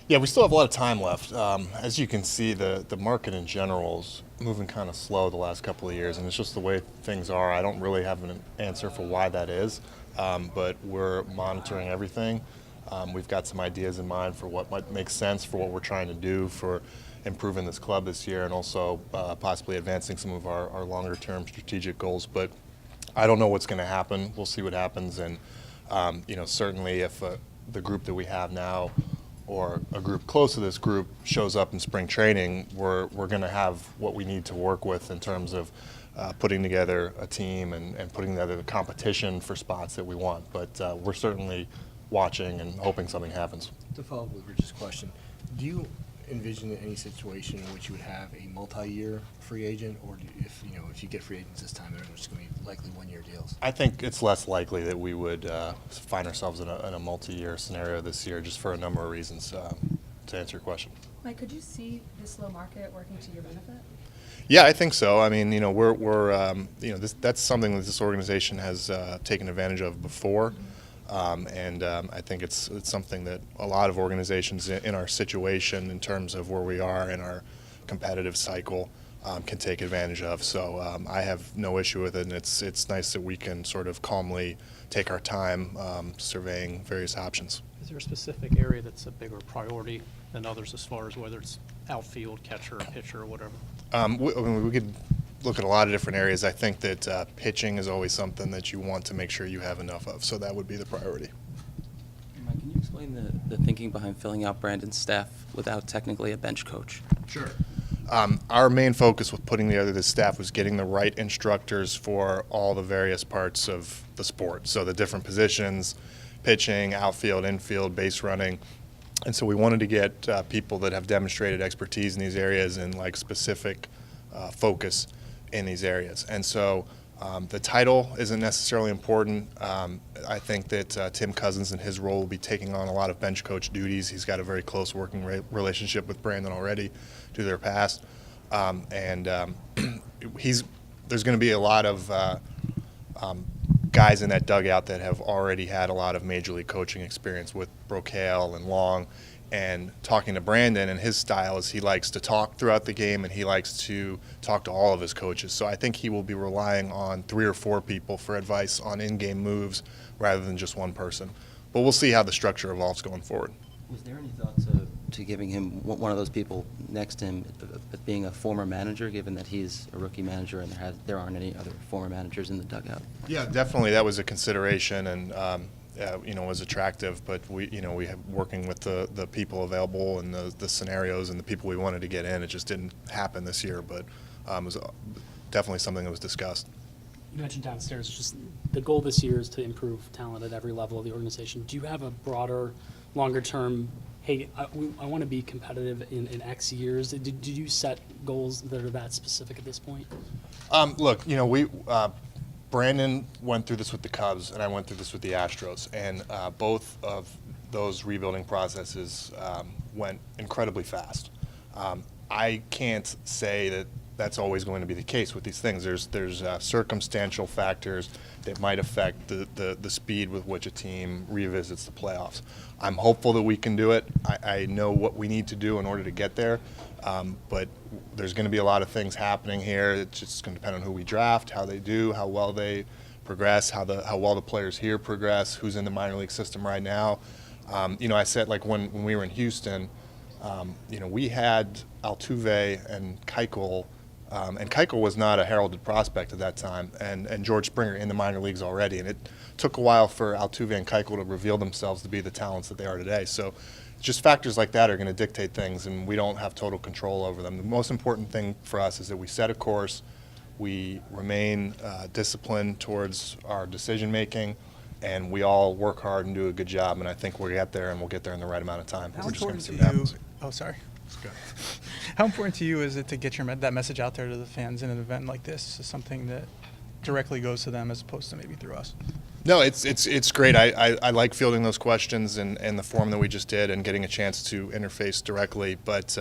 Yeah, we still have a lot of time left. As you can see, the market in general is moving kind of slow the last couple of years, and it's just the way things are. I don't really have an answer for why that is, but we're monitoring everything. We've got some ideas in mind for what might make sense for what we're trying to do for improving this club this year, and also possibly advancing some of our longer-term strategic goals. But I don't know what's going to happen. We'll see what happens, and certainly if the group that we have now or a group close to this group shows up in spring training, we're going to have what we need to work with in terms of putting together a team and putting together the competition for spots that we want. But we're certainly watching and hoping something happens. To follow up with Rich's question, do you envision any situation in which you would have a multi-year free agent, or if you get free agents this time, they're just going to be likely one-year deals? I think it's less likely that we would find ourselves in a multi-year scenario this year, just for a number of reasons. To answer your question, Mike, could you see this slow market working to your benefit? yeah, I think so. I mean, that's something that this organization has taken advantage of before. I think it's something that a lot of organizations in our situation, in terms of where we are in our competitive cycle, can take advantage of. So I have no issue with it, and it's nice that we can sort of calmly take our time surveying various options. Is there a specific area that's a bigger priority than others as far as whether it's outfield, catcher, pitcher, or whatever? We could look at a lot of different areas. I think that pitching is always something that you want to make sure you have enough of, so that would be the priority. Mike, can you explain the thinking behind filling out Brandon's staff without technically a bench coach? Sure. Our main focus with putting together this staff was getting the right instructors for all the various parts of the sport. So the different positions, pitching, outfield, infield, base running. And so we wanted to get people that have demonstrated expertise in these areas and like specific focus in these areas. And so the title isn't necessarily important. I think that Tim Cousins in his role will be taking on a lot of bench coach duties. He's got a very close working relationship with Brandon already due to their past. There's going to be a lot of guys in that dugout that have already had a lot of major league coaching experience with Brocail and Long. And talking to Brandon, and his style is he likes to talk throughout the game, and he likes to talk to all of his coaches. So I think he will be relying on 3 or 4 people for advice on in-game moves rather than just one person. But we'll see how the structure evolves going forward. Was there any thought to giving him one of those people next to him being a former manager, given that he's a rookie manager and there aren't any other former managers in the dugout? Yeah, definitely that was a consideration, and was attractive. But we have working with the people available and the scenarios and the people we wanted to get in. It just didn't happen this year, but it was definitely something that was discussed. You mentioned downstairs, just the goal this year is to improve talent at every level of the organization. Do you have a broader, longer term, hey, I want to be competitive in X years? Did you set goals that are that specific at this point? Look, Brandon went through this with the Cubs, and I went through this with the Astros, and both of those rebuilding processes went incredibly fast. I can't say that that's always going to be the case with these things. There's circumstantial factors that might affect the speed with which a team revisits the playoffs. I'm hopeful that we can do it. I know what we need to do in order to get there, but there's going to be a lot of things happening here. It's just going to depend on who we draft, how they do, how well they progress, how well the players here progress, who's in the minor league system right now. I said, like, when we were in Houston, we had Altuve and Keuchel. And Keuchel was not a heralded prospect at that time, and George Springer in the minor leagues already. And it took a while for Altuve and Keuchel to reveal themselves to be the talents that they are today. So just factors like that are going to dictate things, and we don't have total control over them. The most important thing for us is that we set a course, we remain disciplined towards our decision-making, and we all work hard and do a good job. And I think we'll get there, and we'll get there in the right amount of time. How We're just going important to to see what happens. you? Oh, sorry. How important to you is it to get that message out there to the fans in an event like this? Is something that directly goes to them as opposed to maybe through us? No, it's great. I like fielding those questions and the form that we just did and getting a chance to interface directly. But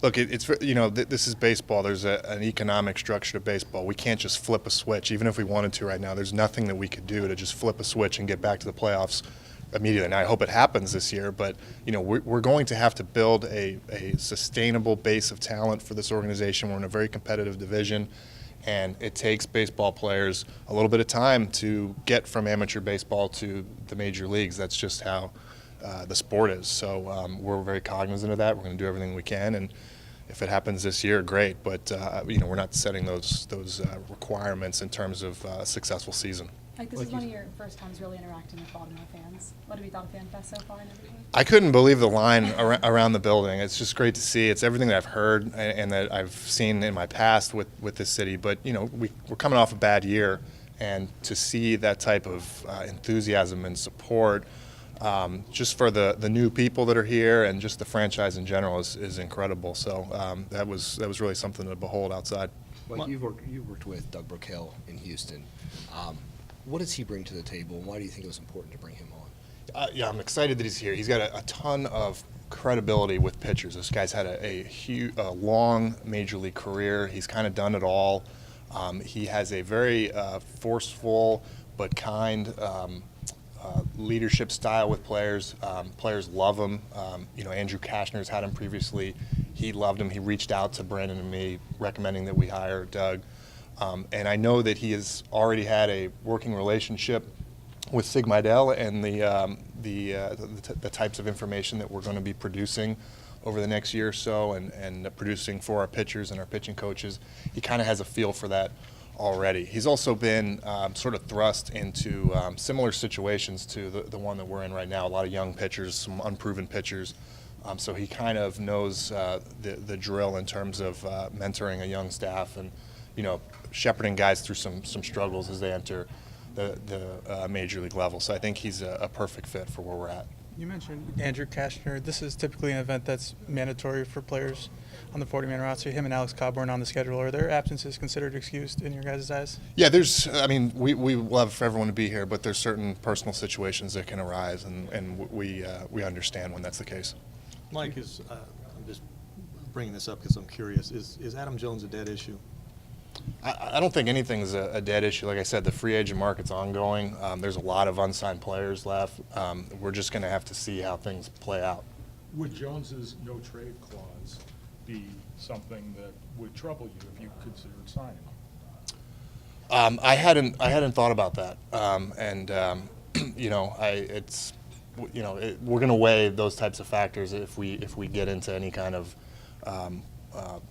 look, this is baseball. There's an economic structure to baseball. We can't just flip a switch, even if we wanted to right now. There's nothing that we could do to just flip a switch and get back to the playoffs immediately. And I hope it happens this year, but we're going to have to build a sustainable base of talent for this organization. We're in a very competitive division, and it takes baseball players a little bit of time to get from amateur baseball to the major leagues. That's just how the sport is. So we're very cognizant of that. We're going to do everything we can, and if it happens this year, great. But we're not setting those requirements in terms of a successful season. Like, this is one of your first times really interacting with Baltimore fans. What have you thought of FanFest so far and everything? I couldn't believe the line around the building. It's just great to see. It's everything that I've heard and that I've seen in my past with this city. But we're coming off a bad year, and to see that type of enthusiasm and support, just for the new people that are here and just the franchise in general is incredible. So that was really something to behold outside. Mike, you've worked with Doug Brookhill in Houston. What does he bring to the table, and why do you think it was important to bring him on? Yeah, I'm excited that he's here. He's got a ton of credibility with pitchers. This guy's had a long major league career. He's kind of done it all. He has a very forceful but kind leadership style with players. Players love him. Andrew Kashner's had him previously. He loved him. He reached out to Brandon and me recommending that we hire Doug. And I know that he has already had a working relationship with Sig Mejdal and the types of information that we're going to be producing over the next year or so and producing for our pitchers and our pitching coaches. He kind of has a feel for that already. He's also been sort of thrust into similar situations to the one that we're in right now. A lot of young pitchers, some unproven pitchers. So he kind of knows the drill in terms of mentoring a young staff and shepherding guys through some struggles as they enter the major league level. So I think he's a perfect fit for where we're at. You mentioned Andrew Kashner. This is typically an event that's mandatory for players on the 40-man roster. Him and Alex Cobb weren't on the schedule. Are their absences considered excused in your guys' eyes? Yeah, we love for everyone to be here, but there's certain personal situations that can arise, and we understand when that's the case. Mike, I'm just bringing this up because I'm curious. Is Adam Jones a dead issue? I don't think anything's a dead issue. Like I said, the free agent market's ongoing. There's a lot of unsigned players left. We're just going to have to see how things play out. Would Jones's no trade clause be something that would trouble you if you considered signing him? I hadn't thought about that, we're going to weigh those types of factors if we get into any kind of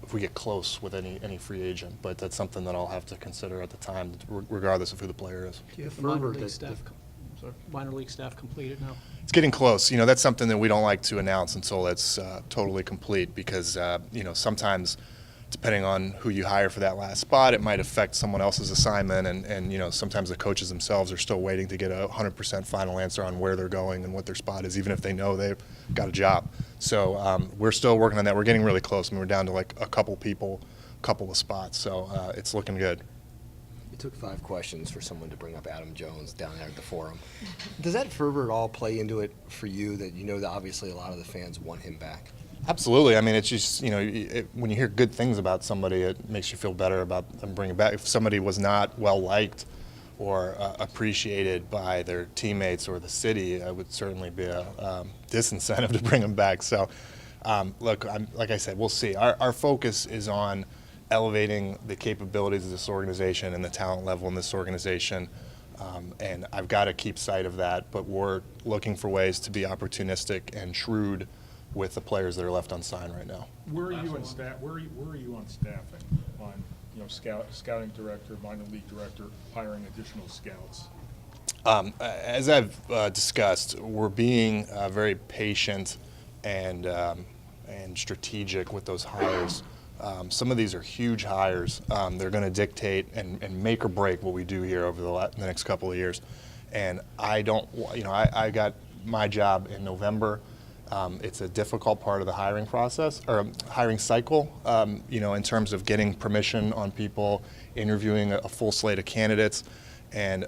if we get close with any free agent. But that's something that I'll have to consider at the time, regardless of who the player is. The minor league staff completed now? It's getting close. That's something that we don't like to announce until it's totally complete because, sometimes depending on who you hire for that last spot, it might affect someone else's assignment. And sometimes the coaches themselves are still waiting to get a 100% final answer on where they're going and what their spot is, even if they know they've got a job. So we're still working on that. We're getting really close. We're down to like a couple people, a couple of spots. So it's looking good. It took 5 questions for someone to bring up Adam Jones down there at the forum. Does that fervor at all play into it for you that that obviously a lot of the fans want him back? Absolutely. I mean, it's just, when you hear good things about somebody, it makes you feel better about them bringing back. If somebody was not well-liked or appreciated by their teammates or the city, it would certainly be a disincentive to bring them back. So, look, like I said, we'll see. Our focus is on elevating the capabilities of this organization and the talent level in this organization. And I've got to keep sight of that, but we're looking for ways to be opportunistic and shrewd with the players that are left unsigned right now. Where are you on staff? Where are you on staffing? On scouting director, minor league director, hiring additional scouts? As I've discussed, we're being very patient and strategic with those hires. Some of these are huge hires. They're going to dictate and make or break what we do here over the next couple of years. And I don't, I got my job in November. It's a difficult part of the hiring process or hiring cycle, in terms of getting permission on people, interviewing a full slate of candidates. And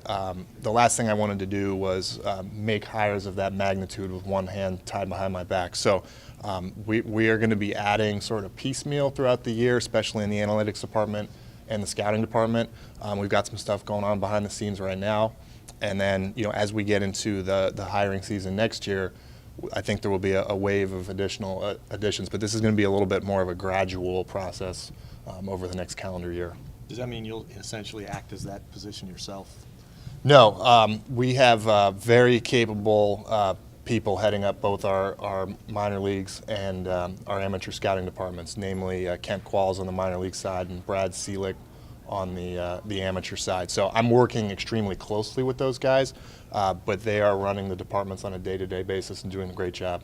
the last thing I wanted to do was make hires of that magnitude with one hand tied behind my back. So we are going to be adding sort of piecemeal throughout the year, especially in the analytics department and the scouting department. We've got some stuff going on behind the scenes right now. And then, as we get into the hiring season next year, I think there will be a wave of additional additions. But this is going to be a little bit more of a gradual process over the next calendar year. Does that mean you'll essentially act as that position yourself? No, we have very capable people heading up both our minor leagues and our amateur scouting departments, namely Kent Qualls on the minor league side and Brad Seelick on the amateur side. So I'm working extremely closely with those guys, but they are running the departments on a day-to-day basis and doing a great job.